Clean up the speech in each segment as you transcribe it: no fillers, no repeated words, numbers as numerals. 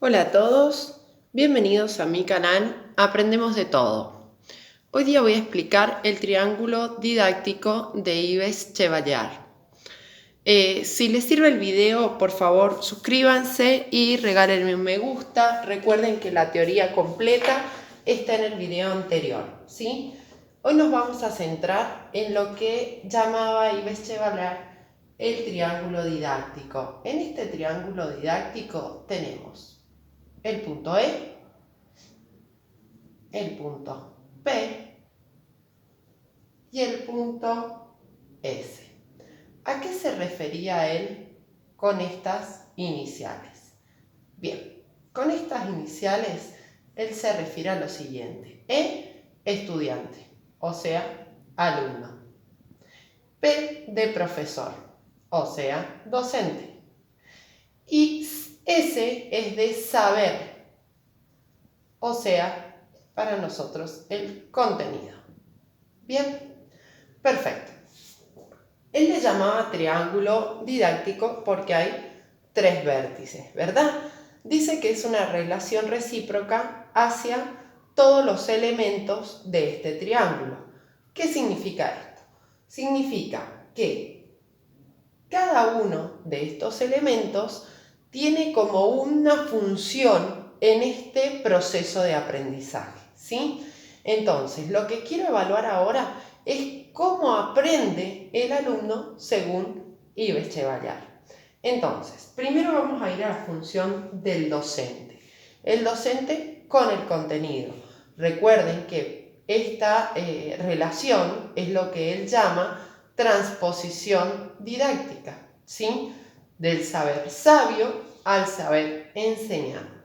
Hola a todos, bienvenidos a mi canal Aprendemos de Todo. Hoy día voy a explicar el triángulo didáctico de Yves Chevalier. Si les sirve el video, por favor suscríbanse y regálenme un me gusta. Recuerden que la teoría completa está en el video anterior, ¿sí? Hoy nos vamos a centrar en lo que llamaba Yves Chevalier el triángulo didáctico. En este triángulo didáctico tenemos el punto E, el punto P y el punto S. ¿A qué se refería él con estas iniciales? Bien, con estas iniciales él se refiere a lo siguiente. E, estudiante, o sea, alumno. P de profesor, o sea, docente. Y S es de saber, o sea, para nosotros el contenido. Bien, perfecto. Él le llamaba triángulo didáctico porque hay 3 vértices, ¿verdad? Dice que es una relación recíproca hacia todos los elementos de este triángulo. ¿Qué significa esto? Significa que cada uno de estos elementos tiene como una función en este proceso de aprendizaje, ¿sí? Entonces, lo que quiero evaluar ahora es cómo aprende el alumno según Yves Chevalier. Entonces, primero vamos a ir a la función del docente. El docente con el contenido. Recuerden que esta relación es lo que él llama transposición didáctica, ¿sí? Del saber sabio al saber enseñar.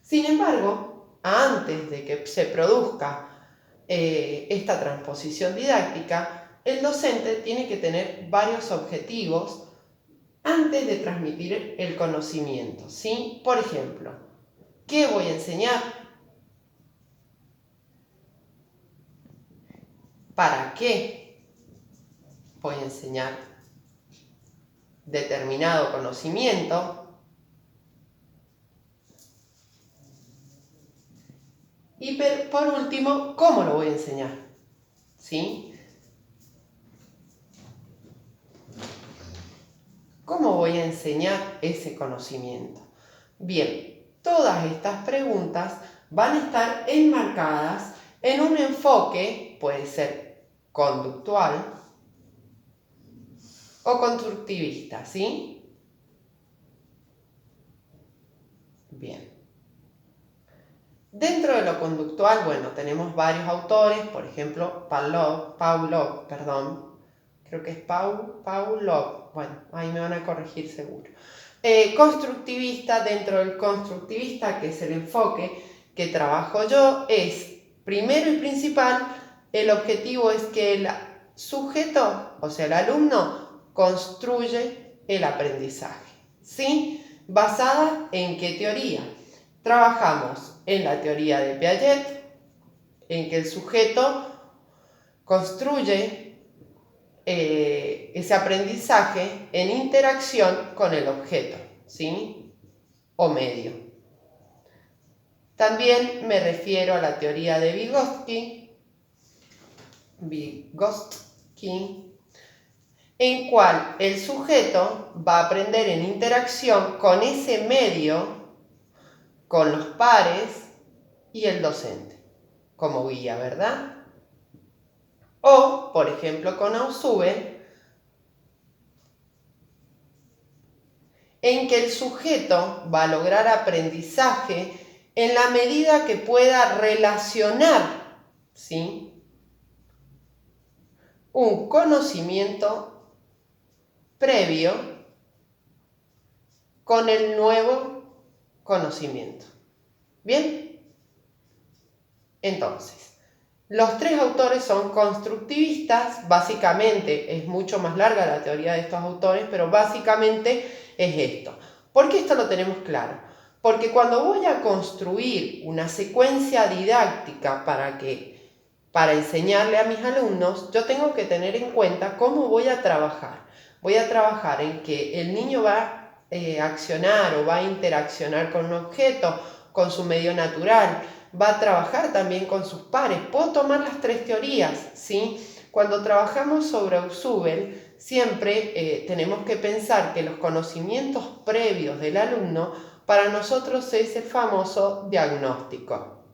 Sin embargo, antes de que se produzca esta transposición didáctica, el docente tiene que tener varios objetivos antes de transmitir el conocimiento, ¿sí? Por ejemplo, ¿qué voy a enseñar? ¿Para qué voy a enseñar determinado conocimiento? Y por último, ¿cómo lo voy a enseñar? ¿Sí? ¿Cómo voy a enseñar ese conocimiento? Bien, todas estas preguntas van a estar enmarcadas en un enfoque, puede ser conductual o constructivista, ¿sí? Bien. Dentro de lo conductual, bueno, tenemos varios autores, por ejemplo, Pavlov, creo que es Pavlov, bueno, ahí me van a corregir seguro. Constructivista, dentro del constructivista, que es el enfoque que trabajo yo, es, primero y principal, el objetivo es que el sujeto, o sea, el alumno, construye el aprendizaje, ¿sí? ¿Basada en qué teoría? Trabajamos en la teoría de Piaget, en que el sujeto construye ese aprendizaje en interacción con el objeto, ¿sí? O medio. También me refiero a la teoría de Vygotsky, en cual el sujeto va a aprender en interacción con ese medio, con los pares y el docente, como guía, ¿verdad? O, por ejemplo, con Ausubel, en que el sujeto va a lograr aprendizaje en la medida que pueda relacionar, ¿sí?, un conocimiento previo con el nuevo conocimiento. ¿Bien? Entonces, los 3 autores son constructivistas, básicamente es mucho más larga la teoría de estos autores, pero básicamente es esto. ¿Por qué esto lo tenemos claro? Porque cuando voy a construir una secuencia didáctica para enseñarle a mis alumnos, yo tengo que tener en cuenta cómo voy a trabajar. Voy a trabajar en que el niño va accionar o va a interaccionar con un objeto, con su medio natural, va a trabajar también con sus pares. Puedo tomar las tres teorías, ¿sí? Cuando trabajamos sobre Ausubel, siempre tenemos que pensar que los conocimientos previos del alumno para nosotros es el famoso diagnóstico,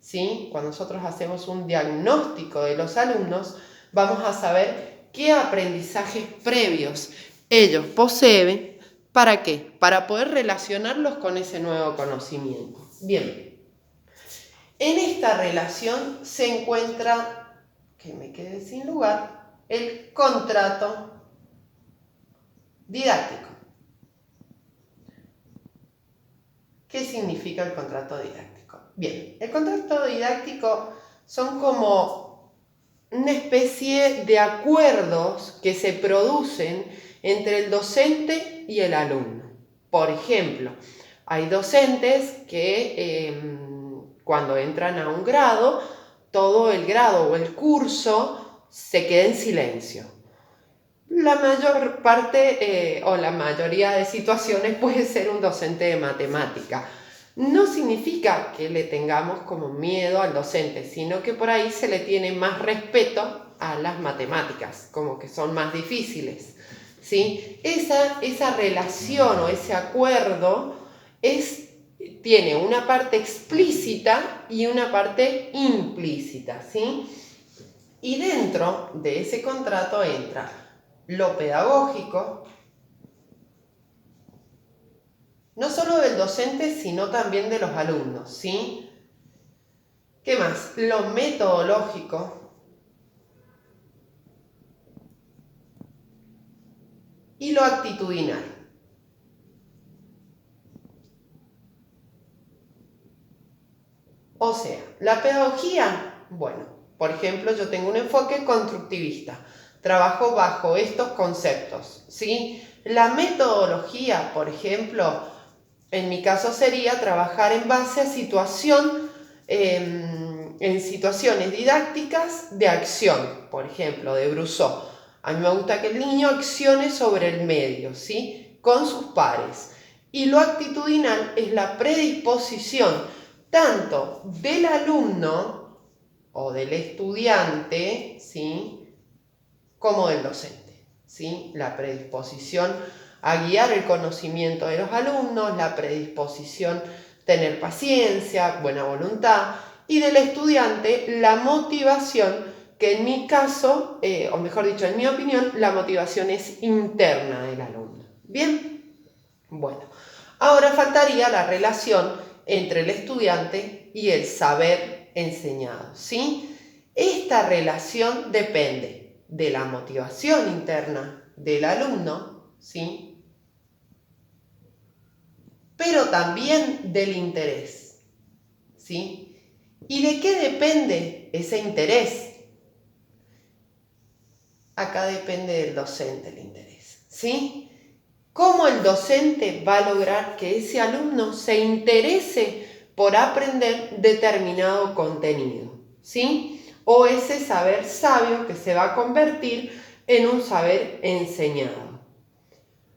¿sí? Cuando nosotros hacemos un diagnóstico de los alumnos, vamos a saber qué aprendizajes previos ellos poseen. ¿Para qué? Para poder relacionarlos con ese nuevo conocimiento. Bien, en esta relación se encuentra, que me quedé sin lugar, el contrato didáctico. ¿Qué significa el contrato didáctico? Bien, el contrato didáctico son como una especie de acuerdos que se producen entre el docente y el alumno. Por ejemplo, hay docentes que cuando entran a un grado, todo el grado o el curso se queda en silencio. La mayor parte o la mayoría de situaciones puede ser un docente de matemática. No significa que le tengamos como miedo al docente, sino que por ahí se le tiene más respeto a las matemáticas, como que son más difíciles, ¿sí? Esa relación o ese acuerdo tiene una parte explícita y una parte implícita, ¿sí? Y dentro de ese contrato entra lo pedagógico, no solo del docente, sino también de los alumnos, ¿sí? ¿Qué más? Lo metodológico y lo actitudinal. O sea, la pedagogía, bueno, por ejemplo, yo tengo un enfoque constructivista, trabajo bajo estos conceptos, ¿sí? La metodología, por ejemplo, en mi caso sería trabajar en base a en situaciones didácticas de acción, por ejemplo, de Brousseau. A mí me gusta que el niño accione sobre el medio, ¿sí? Con sus pares. Y lo actitudinal es la predisposición tanto del alumno o del estudiante, ¿sí? Como del docente, ¿sí? La predisposición a guiar el conocimiento de los alumnos, la predisposición a tener paciencia, buena voluntad, y del estudiante la motivación, que en mi caso, o mejor dicho, en mi opinión, la motivación es interna del alumno. ¿Bien? Bueno, ahora faltaría la relación entre el estudiante y el saber enseñado, ¿sí? Esta relación depende de la motivación interna del alumno, ¿sí? Pero también del interés, ¿sí? ¿Y de qué depende ese interés? Acá depende del docente el interés, ¿sí? ¿Cómo el docente va a lograr que ese alumno se interese por aprender determinado contenido, ¿sí? O ese saber sabio que se va a convertir en un saber enseñado.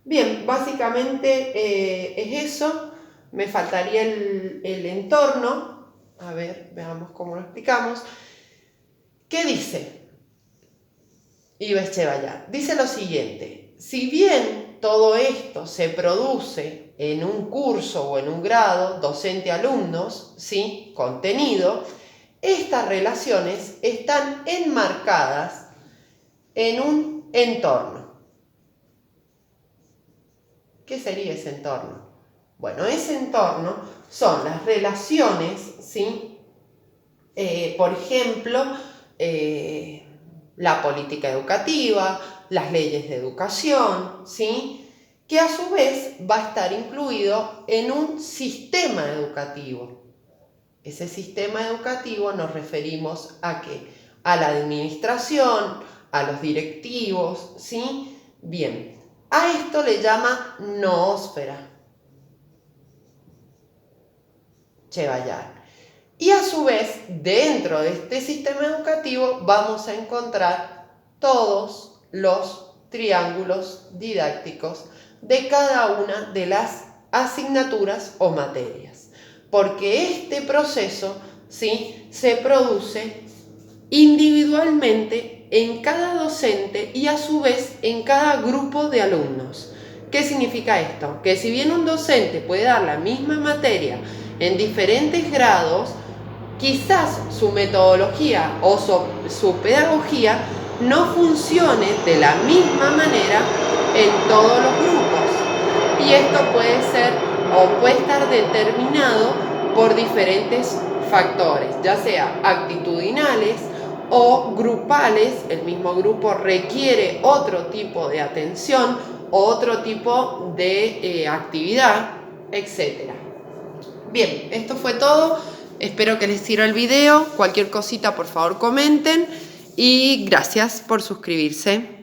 Bien, básicamente es eso. Me faltaría el entorno. A ver, veamos cómo lo explicamos. ¿Qué dice Yves Chevallat? Dice lo siguiente: si bien todo esto se produce en un curso o en un grado docente-alumnos, ¿sí? Contenido, estas relaciones están enmarcadas en un entorno. ¿Qué sería ese entorno? Bueno, ese entorno son las relaciones, ¿sí? Por ejemplo, la política educativa, las leyes de educación, ¿sí? Que a su vez va a estar incluido en un sistema educativo. Ese sistema educativo nos referimos a ¿qué? A la administración, a los directivos, ¿sí? Bien. A esto le llama noósfera Chevallat. Y a su vez, dentro de este sistema educativo vamos a encontrar todos los triángulos didácticos de cada una de las asignaturas o materias, porque este proceso, ¿sí?, se produce individualmente en cada docente y a su vez en cada grupo de alumnos. ¿Qué significa esto? Que si bien un docente puede dar la misma materia en diferentes grados, quizás su metodología o su pedagogía no funcione de la misma manera en todos los grupos. Y esto puede ser o puede estar determinado por diferentes factores, ya sea actitudinales o grupales. El mismo grupo requiere otro tipo de atención, otro tipo de actividad, etc. Bien, esto fue todo. Espero que les sirva el video. Cualquier cosita, por favor, comenten. Y gracias por suscribirse.